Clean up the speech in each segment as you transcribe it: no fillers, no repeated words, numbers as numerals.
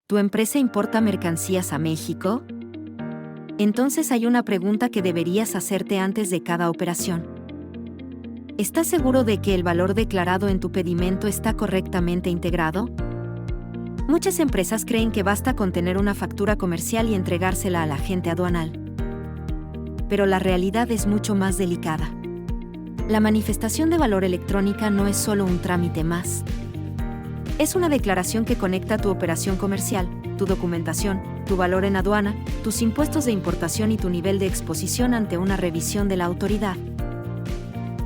¿Tu empresa importa mercancías a México? Entonces hay una pregunta que deberías hacerte antes de cada operación. ¿Estás seguro de que el valor declarado en tu pedimento está correctamente integrado? Muchas empresas creen que basta con tener una factura comercial y entregársela al agente aduanal. Pero la realidad es mucho más delicada. La manifestación de valor electrónica no es solo un trámite más. Es una declaración que conecta tu operación comercial, tu documentación, tu valor en aduana, tus impuestos de importación y tu nivel de exposición ante una revisión de la autoridad.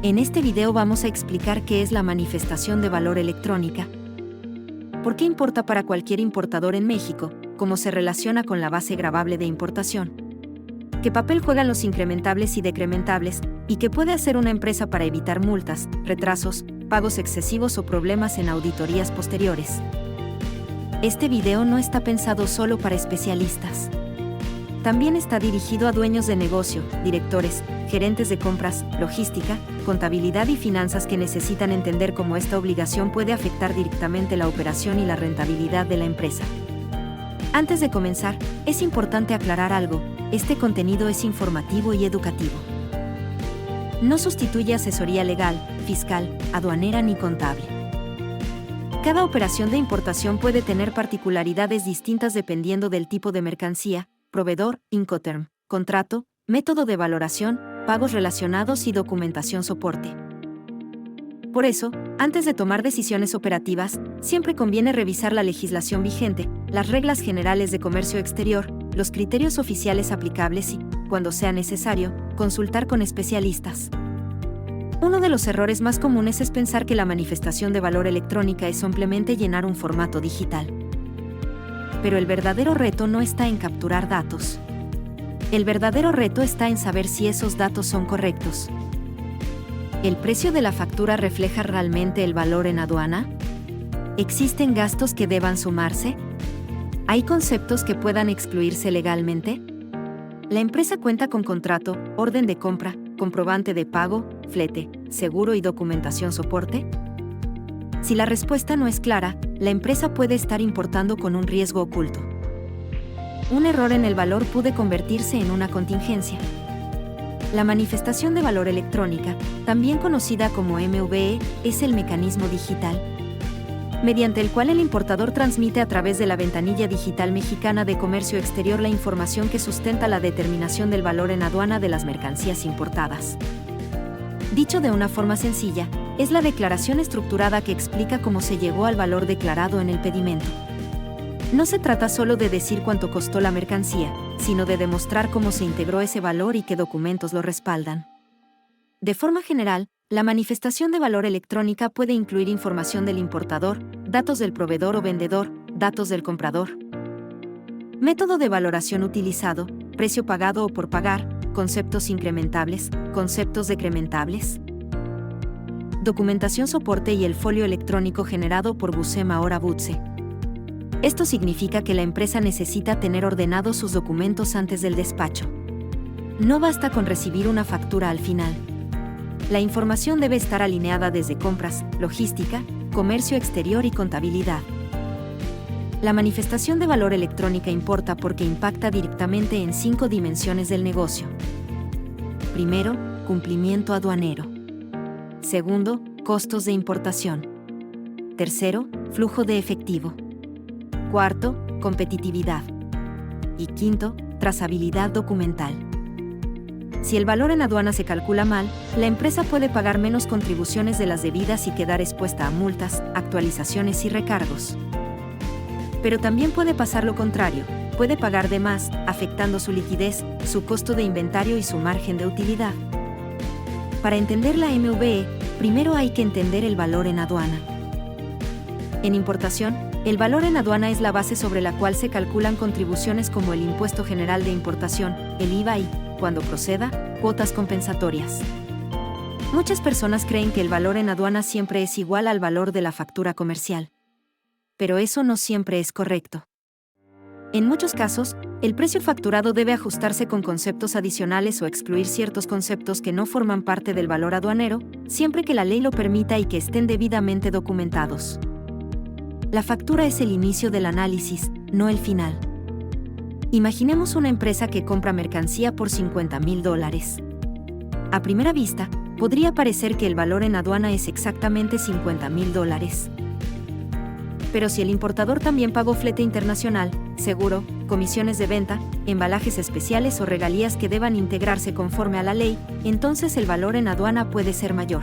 En este video vamos a explicar qué es la manifestación de valor electrónica, por qué importa para cualquier importador en México, cómo se relaciona con la base gravable de importación, qué papel juegan los incrementables y decrementables, y qué puede hacer una empresa para evitar multas, retrasos, pagos excesivos o problemas en auditorías posteriores. Este video no está pensado solo para especialistas. También está dirigido a dueños de negocio, directores, gerentes de compras, logística, contabilidad y finanzas que necesitan entender cómo esta obligación puede afectar directamente la operación y la rentabilidad de la empresa. Antes de comenzar, es importante aclarar algo: este contenido es informativo y educativo. No sustituye asesoría legal, fiscal, aduanera ni contable. Cada operación de importación puede tener particularidades distintas dependiendo del tipo de mercancía, proveedor, Incoterm, contrato, método de valoración, pagos relacionados y documentación soporte. Por eso, antes de tomar decisiones operativas, siempre conviene revisar la legislación vigente, las reglas generales de comercio exterior, los criterios oficiales aplicables y, cuando sea necesario, consultar con especialistas. Uno de los errores más comunes es pensar que la manifestación de valor electrónica es simplemente llenar un formato digital. Pero el verdadero reto no está en capturar datos. El verdadero reto está en saber si esos datos son correctos. ¿El precio de la factura refleja realmente el valor en aduana? ¿Existen gastos que deban sumarse? ¿Hay conceptos que puedan excluirse legalmente? ¿La empresa cuenta con contrato, orden de compra, comprobante de pago, flete, seguro y documentación soporte? Si la respuesta no es clara, la empresa puede estar importando con un riesgo oculto. Un error en el valor puede convertirse en una contingencia. La manifestación de valor electrónica, también conocida como MVE, es el mecanismo digital mediante el cual el importador transmite a través de la ventanilla digital mexicana de comercio exterior la información que sustenta la determinación del valor en aduana de las mercancías importadas. Dicho de una forma sencilla, es la declaración estructurada que explica cómo se llegó al valor declarado en el pedimento. No se trata solo de decir cuánto costó la mercancía, sino de demostrar cómo se integró ese valor y qué documentos lo respaldan. De forma general, la manifestación de valor electrónica puede incluir información del importador, datos del proveedor o vendedor, datos del comprador, método de valoración utilizado, precio pagado o por pagar, conceptos incrementables, conceptos decrementables, documentación soporte y el folio electrónico generado por Busem ahora Butse. Esto significa que la empresa necesita tener ordenados sus documentos antes del despacho. No basta con recibir una factura al final. La información debe estar alineada desde compras, logística, comercio exterior y contabilidad. La manifestación de valor electrónica importa porque impacta directamente en 5 dimensiones del negocio. Primero, cumplimiento aduanero. Segundo, costos de importación. Tercero, flujo de efectivo. Cuarto, competitividad. Y quinto, trazabilidad documental. Si el valor en aduana se calcula mal, la empresa puede pagar menos contribuciones de las debidas y quedar expuesta a multas, actualizaciones y recargos. Pero también puede pasar lo contrario, puede pagar de más, afectando su liquidez, su costo de inventario y su margen de utilidad. Para entender la MVE, primero hay que entender el valor en aduana. En importación, el valor en aduana es la base sobre la cual se calculan contribuciones como el Impuesto General de Importación, el IVA y, cuando proceda, cuotas compensatorias. Muchas personas creen que el valor en aduana siempre es igual al valor de la factura comercial. Pero eso no siempre es correcto. En muchos casos, el precio facturado debe ajustarse con conceptos adicionales o excluir ciertos conceptos que no forman parte del valor aduanero, siempre que la ley lo permita y que estén debidamente documentados. La factura es el inicio del análisis, no el final. Imaginemos una empresa que compra mercancía por $50,000. A primera vista, podría parecer que el valor en aduana es exactamente $50,000. Pero si el importador también pagó flete internacional, seguro, comisiones de venta, embalajes especiales o regalías que deban integrarse conforme a la ley, entonces el valor en aduana puede ser mayor.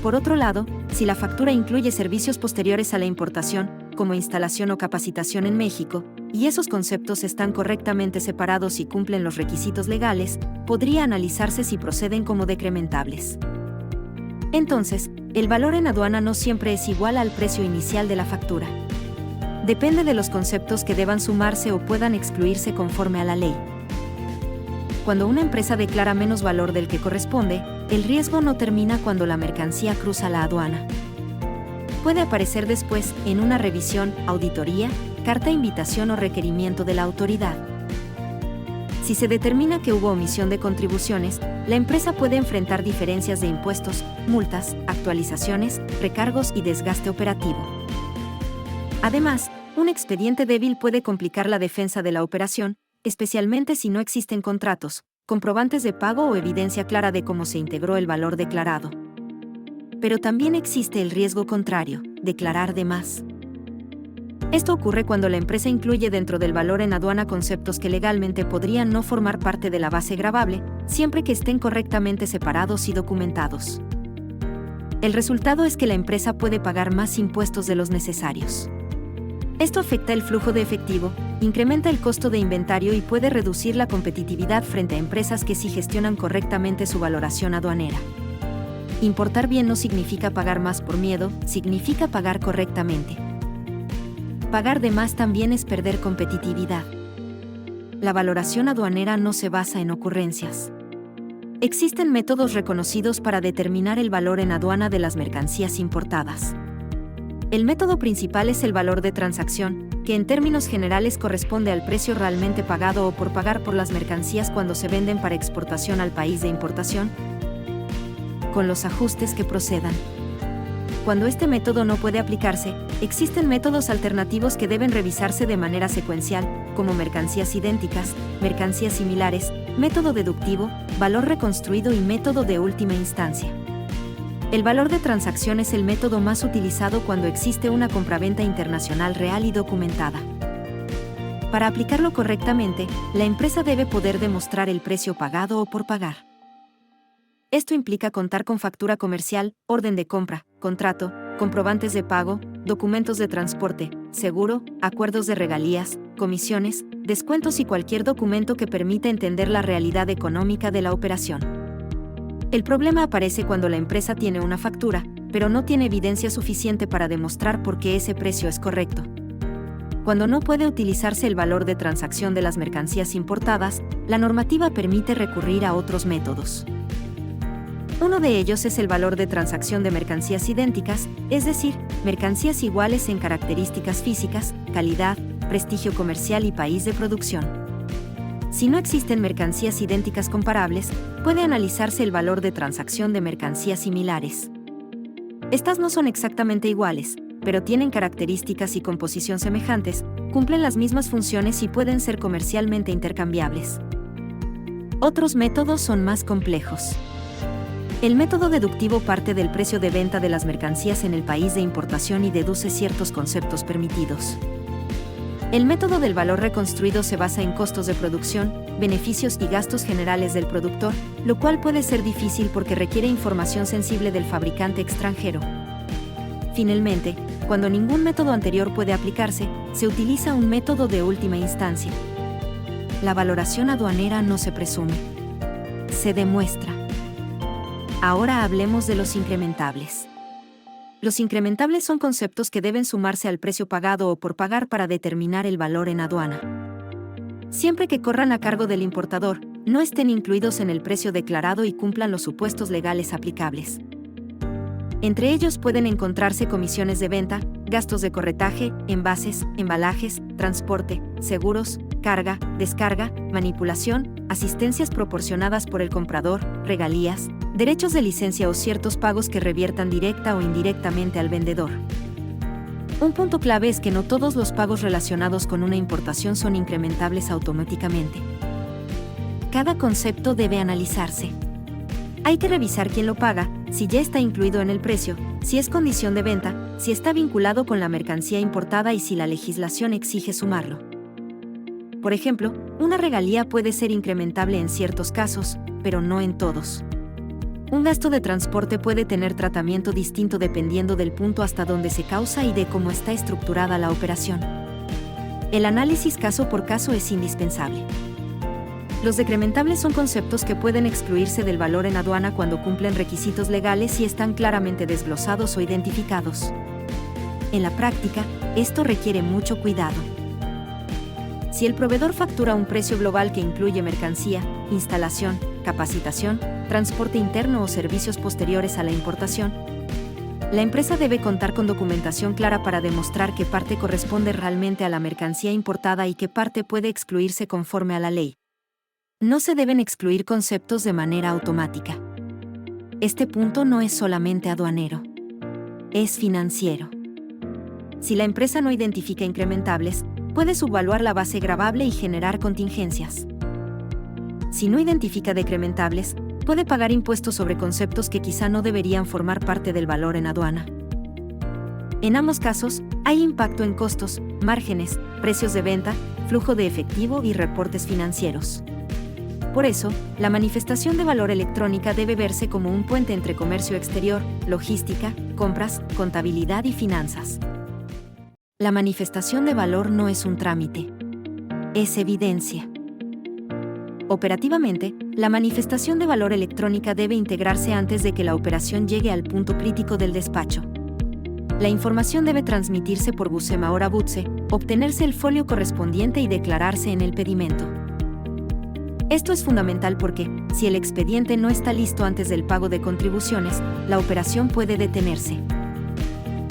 Por otro lado, si la factura incluye servicios posteriores a la importación, como instalación o capacitación en México, y esos conceptos están correctamente separados y cumplen los requisitos legales, podría analizarse si proceden como decrementables. Entonces, el valor en aduana no siempre es igual al precio inicial de la factura. Depende de los conceptos que deban sumarse o puedan excluirse conforme a la ley. Cuando una empresa declara menos valor del que corresponde, el riesgo no termina cuando la mercancía cruza la aduana. Puede aparecer después, en una revisión, auditoría, carta invitación o requerimiento de la autoridad. Si se determina que hubo omisión de contribuciones, la empresa puede enfrentar diferencias de impuestos, multas, actualizaciones, recargos y desgaste operativo. Además, un expediente débil puede complicar la defensa de la operación, especialmente si no existen contratos, comprobantes de pago o evidencia clara de cómo se integró el valor declarado. Pero también existe el riesgo contrario, declarar de más. Esto ocurre cuando la empresa incluye dentro del valor en aduana conceptos que legalmente podrían no formar parte de la base gravable, siempre que estén correctamente separados y documentados. El resultado es que la empresa puede pagar más impuestos de los necesarios. Esto afecta el flujo de efectivo, incrementa el costo de inventario y puede reducir la competitividad frente a empresas que sí gestionan correctamente su valoración aduanera. Importar bien no significa pagar más por miedo, significa pagar correctamente. Pagar de más también es perder competitividad. La valoración aduanera no se basa en ocurrencias. Existen métodos reconocidos para determinar el valor en aduana de las mercancías importadas. El método principal es el valor de transacción, que en términos generales corresponde al precio realmente pagado o por pagar por las mercancías cuando se venden para exportación al país de importación, con los ajustes que procedan. Cuando este método no puede aplicarse, existen métodos alternativos que deben revisarse de manera secuencial, como mercancías idénticas, mercancías similares, método deductivo, valor reconstruido y método de última instancia. El valor de transacción es el método más utilizado cuando existe una compraventa internacional real y documentada. Para aplicarlo correctamente, la empresa debe poder demostrar el precio pagado o por pagar. Esto implica contar con factura comercial, orden de compra, contrato, comprobantes de pago, documentos de transporte, seguro, acuerdos de regalías, comisiones, descuentos y cualquier documento que permita entender la realidad económica de la operación. El problema aparece cuando la empresa tiene una factura, pero no tiene evidencia suficiente para demostrar por qué ese precio es correcto. Cuando no puede utilizarse el valor de transacción de las mercancías importadas, la normativa permite recurrir a otros métodos. Uno de ellos es el valor de transacción de mercancías idénticas, es decir, mercancías iguales en características físicas, calidad, prestigio comercial y país de producción. Si no existen mercancías idénticas comparables, puede analizarse el valor de transacción de mercancías similares. Estas no son exactamente iguales, pero tienen características y composición semejantes, cumplen las mismas funciones y pueden ser comercialmente intercambiables. Otros métodos son más complejos. El método deductivo parte del precio de venta de las mercancías en el país de importación y deduce ciertos conceptos permitidos. El método del valor reconstruido se basa en costos de producción, beneficios y gastos generales del productor, lo cual puede ser difícil porque requiere información sensible del fabricante extranjero. Finalmente, cuando ningún método anterior puede aplicarse, se utiliza un método de última instancia. La valoración aduanera no se presume, se demuestra. Ahora hablemos de los incrementables. Los incrementables son conceptos que deben sumarse al precio pagado o por pagar para determinar el valor en aduana. Siempre que corran a cargo del importador, no estén incluidos en el precio declarado y cumplan los supuestos legales aplicables. Entre ellos pueden encontrarse comisiones de venta, gastos de corretaje, envases, embalajes, transporte, seguros, carga, descarga, manipulación, asistencias proporcionadas por el comprador, regalías, derechos de licencia o ciertos pagos que reviertan directa o indirectamente al vendedor. Un punto clave es que no todos los pagos relacionados con una importación son incrementables automáticamente. Cada concepto debe analizarse. Hay que revisar quién lo paga, si ya está incluido en el precio, si es condición de venta, si está vinculado con la mercancía importada y si la legislación exige sumarlo. Por ejemplo, una regalía puede ser incrementable en ciertos casos, pero no en todos. Un gasto de transporte puede tener tratamiento distinto dependiendo del punto hasta donde se causa y de cómo está estructurada la operación. El análisis caso por caso es indispensable. Los decrementables son conceptos que pueden excluirse del valor en aduana cuando cumplen requisitos legales y están claramente desglosados o identificados. En la práctica, esto requiere mucho cuidado. Si el proveedor factura un precio global que incluye mercancía, instalación, capacitación, transporte interno o servicios posteriores a la importación, la empresa debe contar con documentación clara para demostrar qué parte corresponde realmente a la mercancía importada y qué parte puede excluirse conforme a la ley. No se deben excluir conceptos de manera automática. Este punto no es solamente aduanero, es financiero. Si la empresa no identifica incrementables, puede subvaluar la base gravable y generar contingencias. Si no identifica decrementables, puede pagar impuestos sobre conceptos que quizá no deberían formar parte del valor en aduana. En ambos casos, hay impacto en costos, márgenes, precios de venta, flujo de efectivo y reportes financieros. Por eso, la manifestación de valor electrónica debe verse como un puente entre comercio exterior, logística, compras, contabilidad y finanzas. La manifestación de valor no es un trámite, es evidencia. Operativamente, la manifestación de valor electrónica debe integrarse antes de que la operación llegue al punto crítico del despacho. La información debe transmitirse por Busema Butze, obtenerse el folio correspondiente y declararse en el pedimento. Esto es fundamental porque, si el expediente no está listo antes del pago de contribuciones, la operación puede detenerse.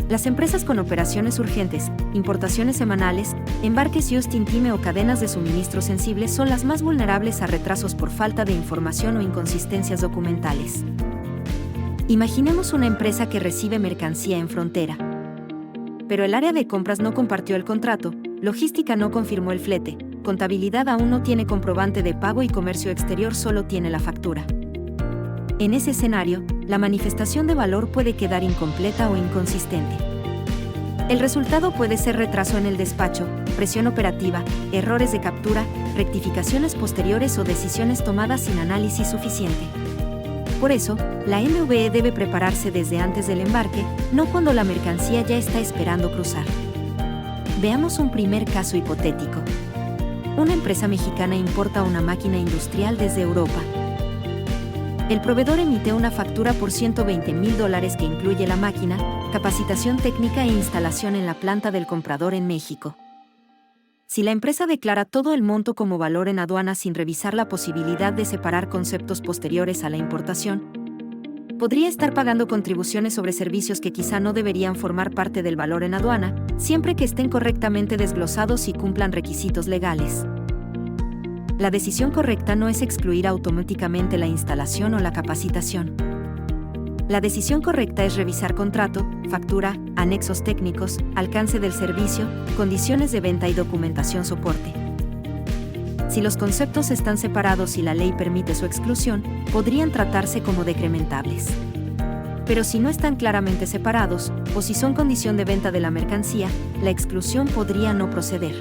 Las empresas con operaciones urgentes, importaciones semanales, embarques just-in-time o cadenas de suministro sensibles son las más vulnerables a retrasos por falta de información o inconsistencias documentales. Imaginemos una empresa que recibe mercancía en frontera. Pero el área de compras no compartió el contrato, logística no confirmó el flete, contabilidad aún no tiene comprobante de pago y comercio exterior solo tiene la factura. En ese escenario, la manifestación de valor puede quedar incompleta o inconsistente. El resultado puede ser retraso en el despacho, presión operativa, errores de captura, rectificaciones posteriores o decisiones tomadas sin análisis suficiente. Por eso, la MVE debe prepararse desde antes del embarque, no cuando la mercancía ya está esperando cruzar. Veamos un primer caso hipotético. Una empresa mexicana importa una máquina industrial desde Europa. El proveedor emite una factura por $120,000 que incluye la máquina, capacitación técnica e instalación en la planta del comprador en México. Si la empresa declara todo el monto como valor en aduana sin revisar la posibilidad de separar conceptos posteriores a la importación, podría estar pagando contribuciones sobre servicios que quizá no deberían formar parte del valor en aduana, siempre que estén correctamente desglosados y cumplan requisitos legales. La decisión correcta no es excluir automáticamente la instalación o la capacitación. La decisión correcta es revisar contrato, factura, anexos técnicos, alcance del servicio, condiciones de venta y documentación soporte. Si los conceptos están separados y la ley permite su exclusión, podrían tratarse como decrementables. Pero si no están claramente separados, o si son condición de venta de la mercancía, la exclusión podría no proceder.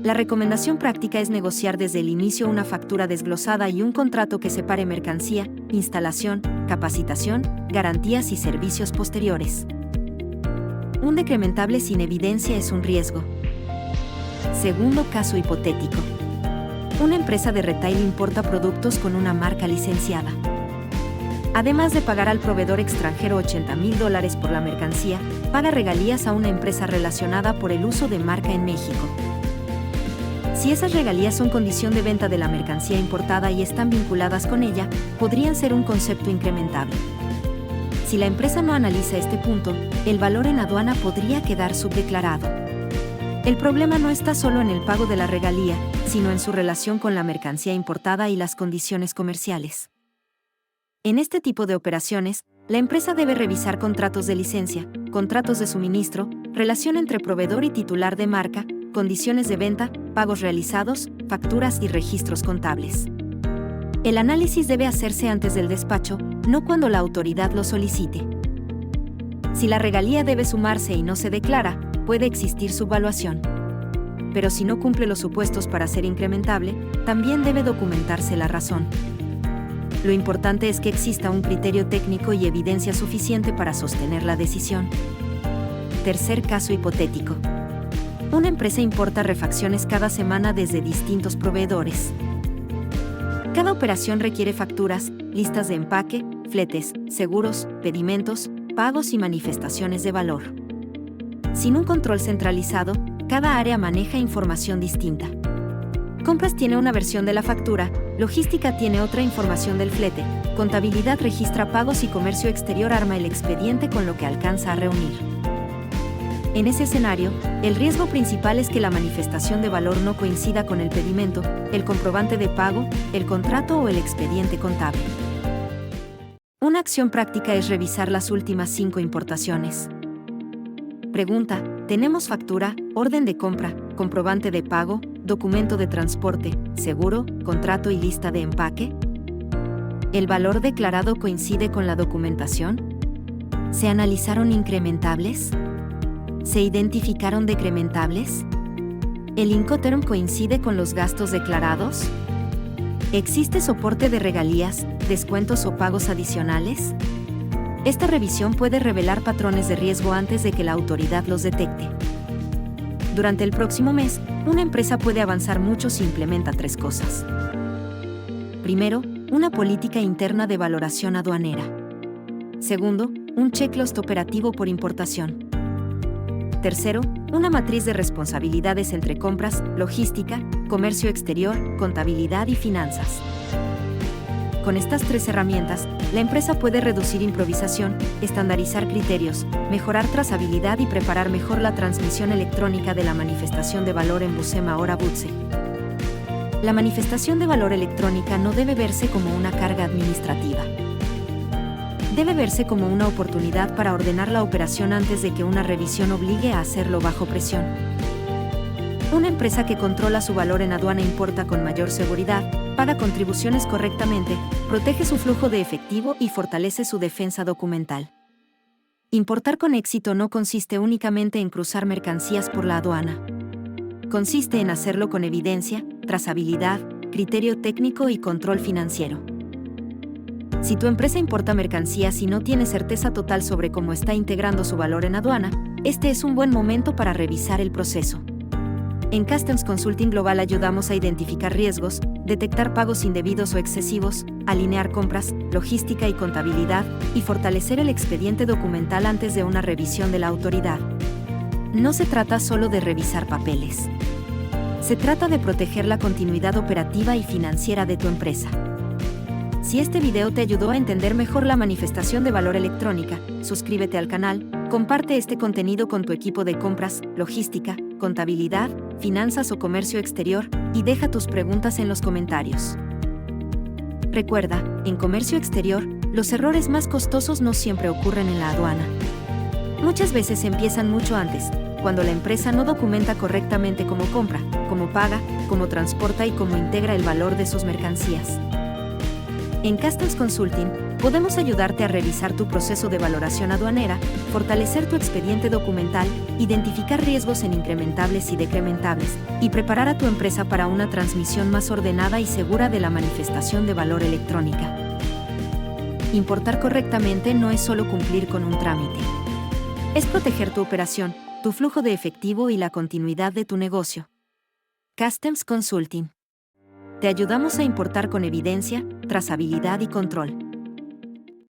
La recomendación práctica es negociar desde el inicio una factura desglosada y un contrato que separe mercancía, instalación, capacitación, garantías y servicios posteriores. Un decrementable sin evidencia es un riesgo. Segundo caso hipotético. Una empresa de retail importa productos con una marca licenciada. Además de pagar al proveedor extranjero $80,000 por la mercancía, paga regalías a una empresa relacionada por el uso de marca en México. Si esas regalías son condición de venta de la mercancía importada y están vinculadas con ella, podrían ser un concepto incrementable. Si la empresa no analiza este punto, el valor en aduana podría quedar subdeclarado. El problema no está solo en el pago de la regalía, sino en su relación con la mercancía importada y las condiciones comerciales. En este tipo de operaciones, La empresa debe revisar contratos de licencia, contratos de suministro, relación entre proveedor y titular de marca, condiciones de venta, pagos realizados, facturas y registros contables. El análisis debe hacerse antes del despacho, no cuando la autoridad lo solicite. Si la regalía debe sumarse y no se declara, puede existir subvaluación. Pero si no cumple los supuestos para ser incrementable, también debe documentarse la razón. Lo importante es que exista un criterio técnico y evidencia suficiente para sostener la decisión. Tercer caso hipotético. Una empresa importa refacciones cada semana desde distintos proveedores. Cada operación requiere facturas, listas de empaque, fletes, seguros, pedimentos, pagos y manifestaciones de valor. Sin un control centralizado, cada área maneja información distinta. Compras tiene una versión de la factura, logística tiene otra información del flete, contabilidad registra pagos y comercio exterior arma el expediente con lo que alcanza a reunir. En ese escenario, el riesgo principal es que la manifestación de valor no coincida con el pedimento, el comprobante de pago, el contrato o el expediente contable. Una acción práctica es revisar las últimas 5 importaciones. Pregunta: ¿tenemos factura, orden de compra, comprobante de pago, documento de transporte, seguro, contrato y lista de empaque? ¿El valor declarado coincide con la documentación? ¿Se analizaron incrementables? ¿Se identificaron decrementables? ¿El Incoterm coincide con los gastos declarados? ¿Existe soporte de regalías, descuentos o pagos adicionales? Esta revisión puede revelar patrones de riesgo antes de que la autoridad los detecte. Durante el próximo mes, una empresa puede avanzar mucho si implementa 3 cosas. Primero, una política interna de valoración aduanera. Segundo, un checklist operativo por importación. Tercero, una matriz de responsabilidades entre compras, logística, comercio exterior, contabilidad y finanzas. Con estas 3 herramientas, la empresa puede reducir improvisación, estandarizar criterios, mejorar trazabilidad y preparar mejor la transmisión electrónica de la manifestación de valor en BUSEM ahora BUTSE. La manifestación de valor electrónica no debe verse como una carga administrativa. Debe verse como una oportunidad para ordenar la operación antes de que una revisión obligue a hacerlo bajo presión. Una empresa que controla su valor en aduana importa con mayor seguridad, paga contribuciones correctamente, protege su flujo de efectivo y fortalece su defensa documental. Importar con éxito no consiste únicamente en cruzar mercancías por la aduana. Consiste en hacerlo con evidencia, trazabilidad, criterio técnico y control financiero. Si tu empresa importa mercancías y no tiene certeza total sobre cómo está integrando su valor en aduana, este es un buen momento para revisar el proceso. En Customs Consulting Global ayudamos a identificar riesgos, detectar pagos indebidos o excesivos, alinear compras, logística y contabilidad, y fortalecer el expediente documental antes de una revisión de la autoridad. No se trata solo de revisar papeles. Se trata de proteger la continuidad operativa y financiera de tu empresa. Si este video te ayudó a entender mejor la manifestación de valor electrónica, suscríbete al canal, comparte este contenido con tu equipo de compras, logística, contabilidad, finanzas o comercio exterior, y deja tus preguntas en los comentarios. Recuerda, en comercio exterior, los errores más costosos no siempre ocurren en la aduana. Muchas veces empiezan mucho antes, cuando la empresa no documenta correctamente cómo compra, cómo paga, cómo transporta y cómo integra el valor de sus mercancías. En Customs Consulting, podemos ayudarte a revisar tu proceso de valoración aduanera, fortalecer tu expediente documental, identificar riesgos en incrementables y decrementables, y preparar a tu empresa para una transmisión más ordenada y segura de la manifestación de valor electrónica. Importar correctamente no es solo cumplir con un trámite. Es proteger tu operación, tu flujo de efectivo y la continuidad de tu negocio. Customs Consulting. Te ayudamos a importar con evidencia, trazabilidad y control.